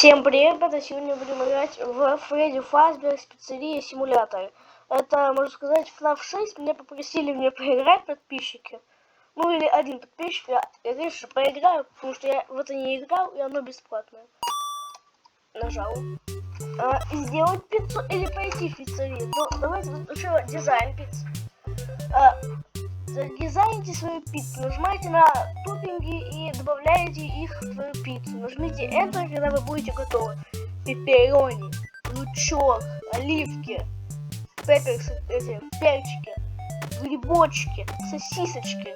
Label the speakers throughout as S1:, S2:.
S1: Всем привет, ребята! Сегодня будем играть в Фредди Фазберс Пиццерия Симулятор. Это, можно сказать, фнаф 6. Меня попросили мне поиграть подписчики. Ну или один подписчик. Я конечно поиграю, потому что я в это не играл, и оно бесплатное. Нажал. Сделать пиццу или пойти в пиццерию. Ну, давайте сначала дизайн пиццы. Задизайните свою пиццу, нажимайте на топпинги и добавляете их в свою пиццу. Нажмите Enter, когда вы будете готовы. Пепперони, лучок, оливки, пепперсы, перчики, грибочки, сосисочки.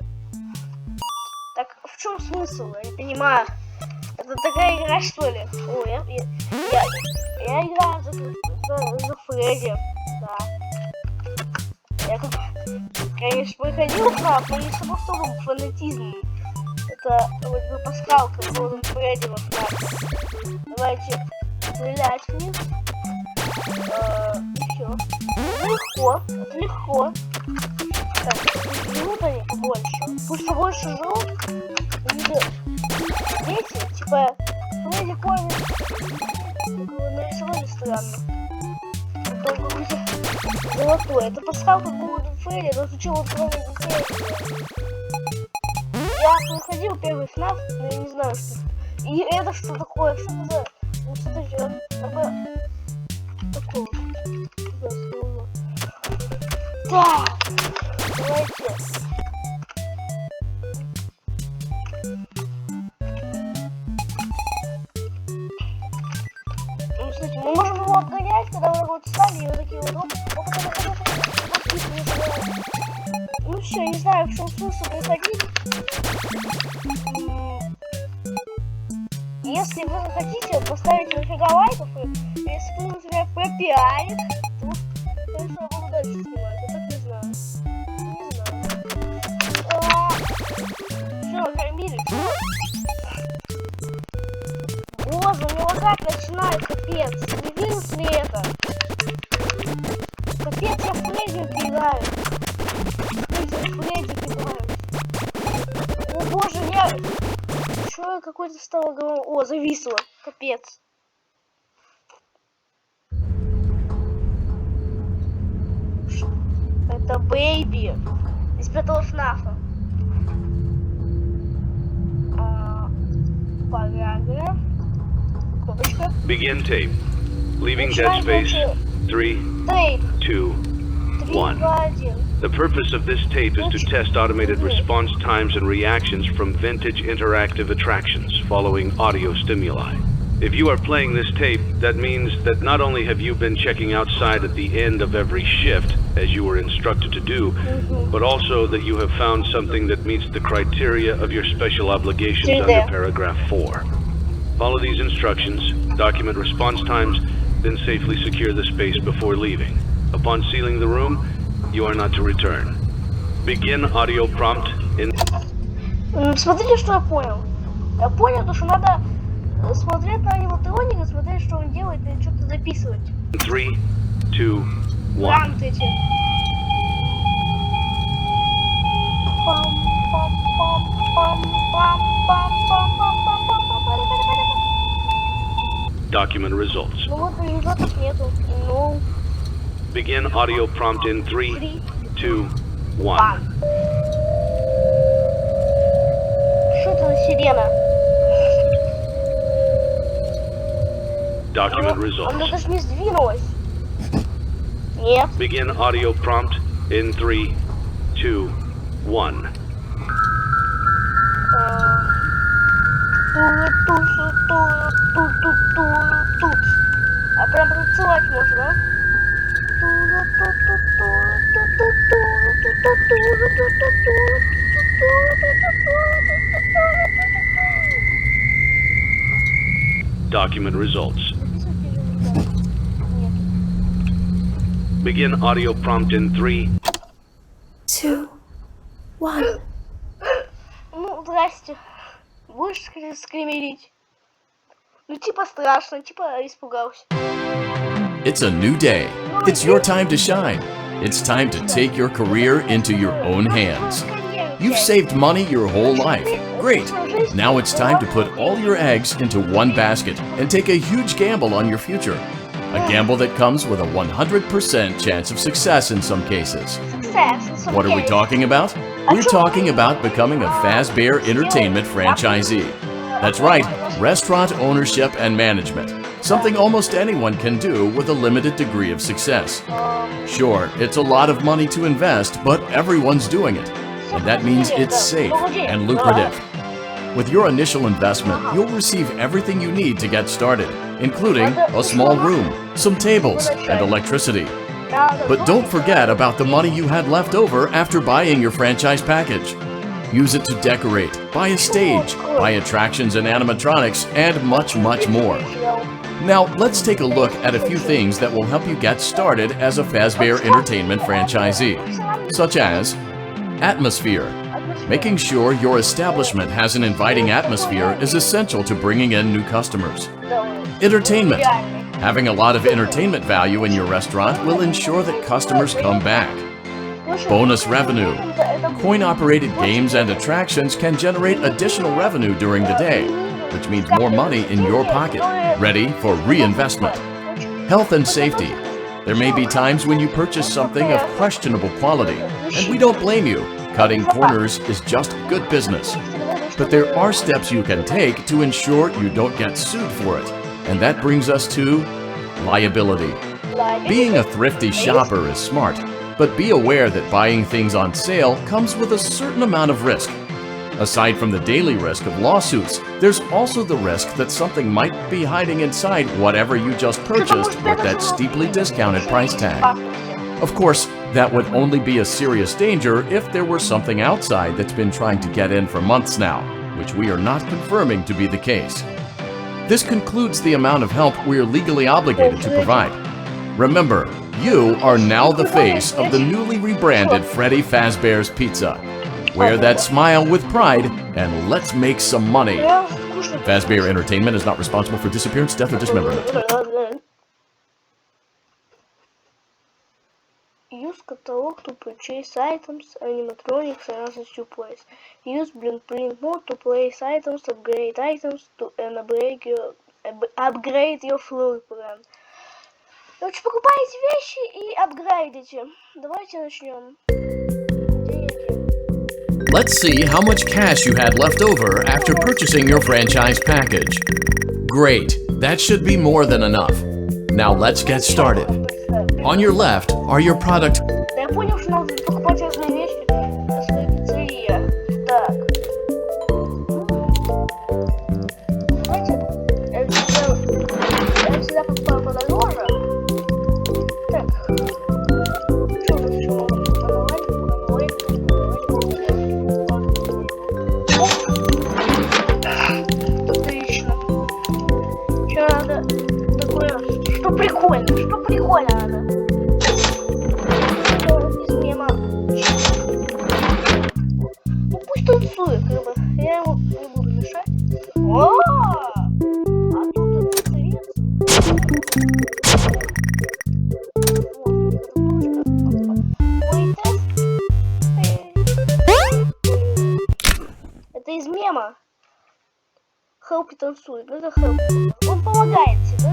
S1: Так, в чем смысл? Я не понимаю. Это такая игра, что ли? О, я играю за Фредди, да. Я тут, конечно, проходил фнаф, но не с особым фанатизмом. Это вроде бы пасхалка с Фредди во фнафе. Давайте стрелять в них. И все. Легко, это легко. Так, живут они побольше. Пусть побольше живут. Дети, типа, Фредди помнит. Нарисовали странно. Золотой. Это пасхалка будет Фредди, но зачем он кроме детей? Я проходил первый фнаф, но я не знаю, что. И это что такое? Что это за... Ну, что это такое? Так, давайте. Ну, кстати, мы можем его обгонять, когда мы вот встали, и вот такие вот. Ну все, не знаю, в чем смысл приходить. Если вы хотите поставить нафига лайков, если вы, например, пропиарит, то, конечно, я буду дальше снимать. Я так не знаю. Все, кормили, все. Боже, у него лагать начинает, капец. Не видите ли это? Капец, я Фредди убегаю. Фредди убегаю. О боже, я... Что какой-то стало головой? О, зависло. Капец. Это бэйби. Из пятого фнафа. Параграф. Кнопочка.
S2: Begin tape. Leaving dead space. 3, 2, 1. The purpose of this tape is to test automated response times and reactions from vintage interactive attractions following audio stimuli. If you are playing this tape, that means that not only have you been checking outside at the end of every shift, as you were instructed to do, but also that you have found something that meets the criteria of your special obligations under paragraph 4. Follow these instructions, document response times, then safely secure the space before leaving. Upon sealing the room, you are not to return. Begin audio prompt in...
S1: Смотрите, что я понял. Я понял, что надо смотреть на аниматроника, смотреть, что он делает, и что-то записывать.
S2: 3, 2, 1.
S1: Гранты эти.
S2: Document results.
S1: Ну вот результатов нету. Ну...
S2: Begin audio prompt in 3, 2, 1.
S1: Что это за сирена?
S2: Document
S1: Она
S2: results.
S1: даже не сдвинулась. Нет.
S2: Begin audio prompt in 3, 2, 1. А прям танцевать можно, да? Document results. Begin audio prompt in 3,
S3: 2, 1.
S1: Ну, здрасте. Будешь скримерить? Ну, типа страшно, типа испугался.
S4: It's a new day. It's your time to shine. It's time to take your career into your own hands. You've saved money your whole life. Great. Now it's time to put all your eggs into one basket and take a huge gamble on your future. A gamble that comes with a 100% chance of success in some cases. What are we talking about? We're talking about becoming a Fazbear Entertainment franchisee. That's right, restaurant ownership and management. Something almost anyone can do with a limited degree of success. Sure, it's a lot of money to invest, but everyone's doing it. And that means it's safe and lucrative. With your initial investment, you'll receive everything you need to get started, including a small room, some tables, and electricity. But don't forget about the money you had left over after buying your franchise package. Use it to decorate, buy a stage, buy attractions and animatronics, and much, much more. Now, let's take a look at a few things that will help you get started as a Fazbear Entertainment franchisee, such as atmosphere. Making sure your establishment has an inviting atmosphere is essential to bringing in new customers. Entertainment. Having a lot of entertainment value in your restaurant will ensure that customers come back. Bonus revenue. Coin-operated games and attractions can generate additional revenue during the day, which means more money in your pocket, ready for reinvestment. Health and safety. There may be times when you purchase something of questionable quality, and we don't blame you. Cutting corners is just good business. But there are steps you can take to ensure you don't get sued for it, and that brings us to liability. Being a thrifty shopper is smart, but be aware that buying things on sale comes with a certain amount of risk. Aside from the daily risk of lawsuits, there's also the risk that something might be hiding inside whatever you just purchased with that steeply discounted price tag. Of course, that would only be a serious danger if there were something outside that's been trying to get in for months now, which we are not confirming to be the case. This concludes the amount of help we are legally obligated to provide. Remember, you are now the face of the newly rebranded Freddy Fazbear's Pizza. Wear that smile with pride, and let's make some money. Fazbear Entertainment is not responsible for disappearance, death, or dismemberment.
S1: Use catalog to purchase items, animatronics, and access to place. Use print mode to place items, upgrade items, and upgrade your floor plan. Короче, покупаете вещи и апгрейдите. Давайте начнем.
S4: Let's see how much cash you had left over after purchasing your franchise package. Great, that should be more than enough. Now let's get started. On your left are your product.
S1: Я понял, что надо покупать разные вещи на своей пиццерии. Так. Давайте я всегда покупаю подороже. Так. Что у нас еще могу? Отлично. Что надо такое? Что прикольно надо? Ну пусть танцует, как бы. Я ему не буду мешать. О! А тут пиццерец. Мой тест. Это из мема. Хелпи танцует. Ну это Хелпи. Он помогает тебе, да?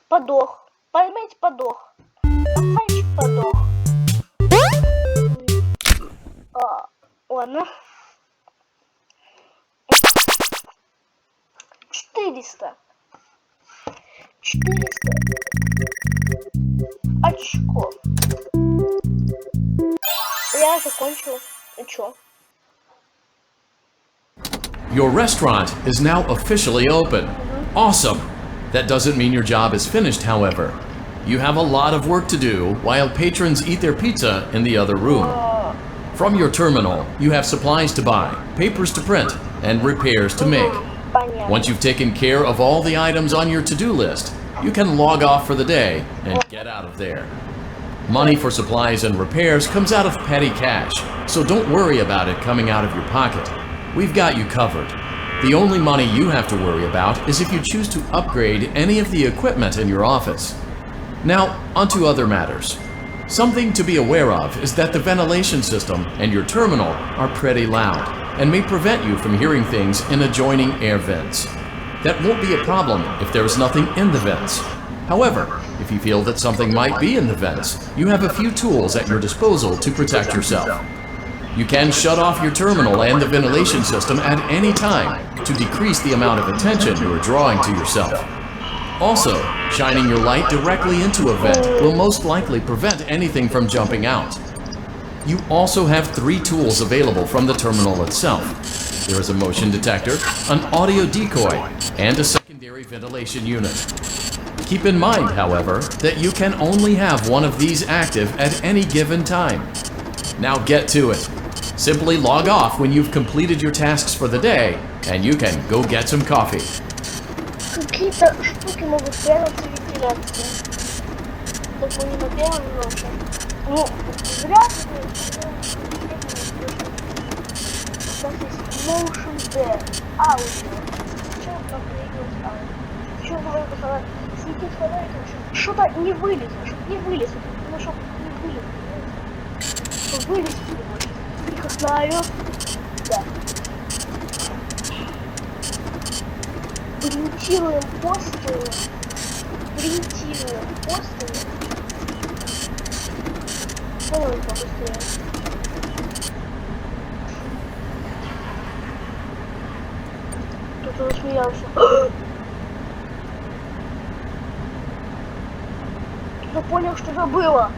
S1: Подох. Поймите, подох. Пацанчик подох. Ладно. 400 очков. Я закончила. И чё?
S4: Your restaurant is now officially open. Awesome! That doesn't mean your job is finished, however. You have a lot of work to do while patrons eat their pizza in the other room. From your terminal, you have supplies to buy, papers to print, and repairs to make. Once you've taken care of all the items on your to-do list, you can log off for the day and get out of there. Money for supplies and repairs comes out of petty cash, so don't worry about it coming out of your pocket. We've got you covered. The only money you have to worry about is if you choose to upgrade any of the equipment in your office. Now, onto other matters. Something to be aware of is that the ventilation system and your terminal are pretty loud and may prevent you from hearing things in adjoining air vents. That won't be a problem if there is nothing in the vents. However, if you feel that something might be in the vents, you have a few tools at your disposal to protect yourself. You can shut off your terminal and the ventilation system at any time to decrease the amount of attention you are drawing to yourself. Also, shining your light directly into a vent will most likely prevent anything from jumping out. You also have 3 tools available from the terminal itself. There is a motion detector, an audio decoy, and a secondary ventilation unit. Keep in mind, however, that you can only have one of these active at any given time. Now get to it. Simply log off when you've completed your tasks for the day, and you can go get some coffee.
S1: Какие-то штуки могут прятаться в вентиляции. Так мы не на первом ночи. Ну, вряд ли. У нас есть motion there, аудио. Сейчас нам появилось аудио. Еще говорю, пацаны, светить фонариком, что-то не вылезло, чтобы не вылезло. Ну, чтобы не вылезло. Чтобы вылезти его. Тихо знаю. Да. Принтируем постеры. Давай побыстрее. Кто-то засмеялся. Я понял, что это было.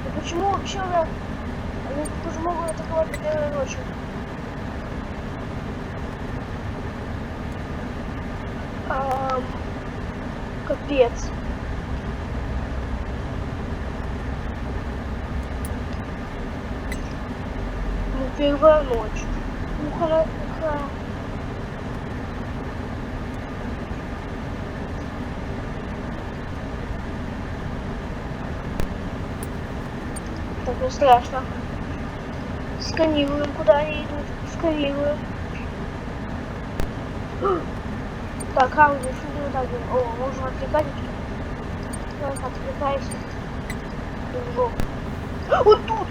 S1: И почему вообще они тоже могут атаковать на первой ночи? Капец. Ну, первая ночь. Ну, хорошо. Так, не страшно. Сканируем, куда они идут. Сканируем. Так, аудио, что не так делать? О, можно отвлекать. Отвлекайся. Вот тут!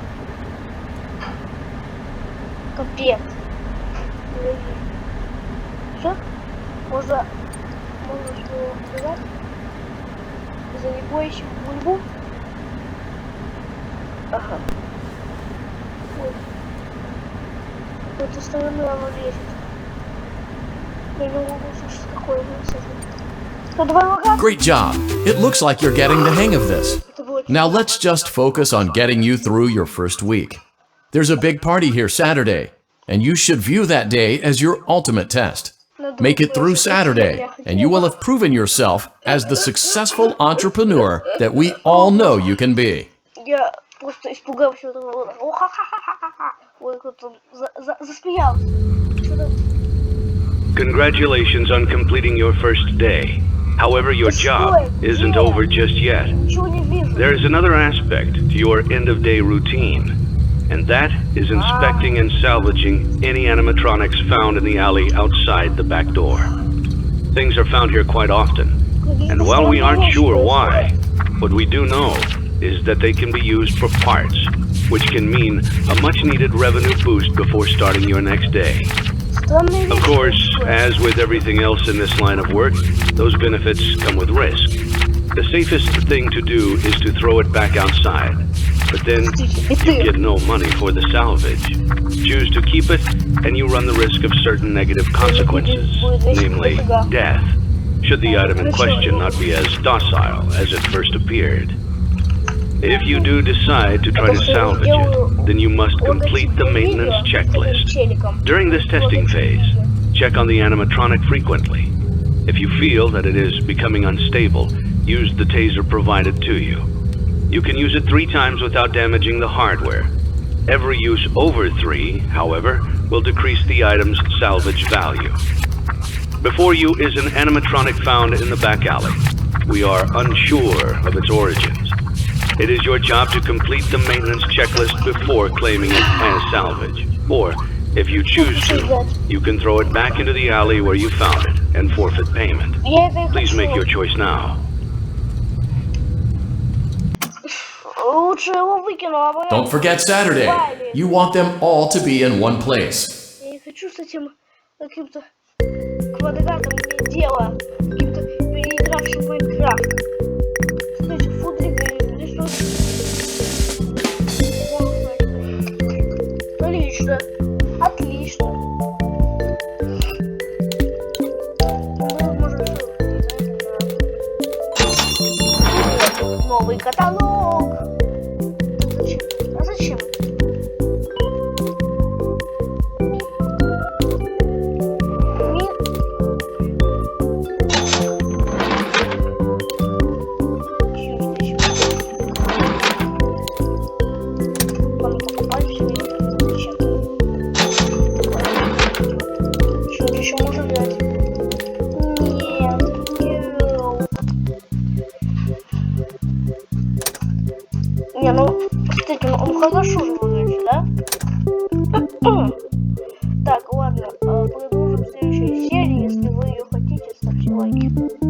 S1: Капец. Все? Можно что сказать? За непоящим бульбу. Ага. Ой. С этой стороны оно лезет.
S4: Great job! It looks like you're getting the hang of this. Now let's just focus on getting you through your first week. There's a big party here Saturday, and you should view that day as your ultimate test. Make it through Saturday, and you will have proven yourself as the successful entrepreneur that we all know you can be.
S1: Я просто испугался. Ой, кто-то засмеялся.
S2: Congratulations on completing your first day. However, your job isn't over just yet. There is another aspect to your end-of-day routine, and that is inspecting and salvaging any animatronics found in the alley outside the back door. Things are found here quite often, and while we aren't sure why, what we do know is that they can be used for parts, which can mean a much-needed revenue boost before starting your next day. Of course, as with everything else in this line of work, those benefits come with risk. The safest thing to do is to throw it back outside, but then you get no money for the salvage. Choose to keep it, and you run the risk of certain negative consequences, namely death, should the item in question not be as docile as it first appeared. If you do decide to try to salvage it, then you must complete the maintenance checklist. During this testing phase, check on the animatronic frequently. If you feel that it is becoming unstable, use the taser provided to you. You can use it 3 times without damaging the hardware. Every use over 3, however, will decrease the item's salvage value. Before you is an animatronic found in the back alley. We are unsure of its origins. It is your job to complete the maintenance checklist before claiming it as salvage. Or, If you choose to, you can throw it back into the alley where you found it and forfeit payment. Please make your choice now.
S1: Лучше его выкину обратно.
S4: Don't forget Saturday. You want them all to be in one place.
S1: Я не хочу с этим каким-то квадратом иметь дело, каким-то переигравшим в Майнкрафт. Кстати, фудрик Отлично. Отлично. Ну, может, новый каталог. Зачем? А зачем? Не, ну, кстати, он хорошо же выглядит, да? Так, ладно, продолжим в следующей серии. Если вы ее хотите, ставьте лайки.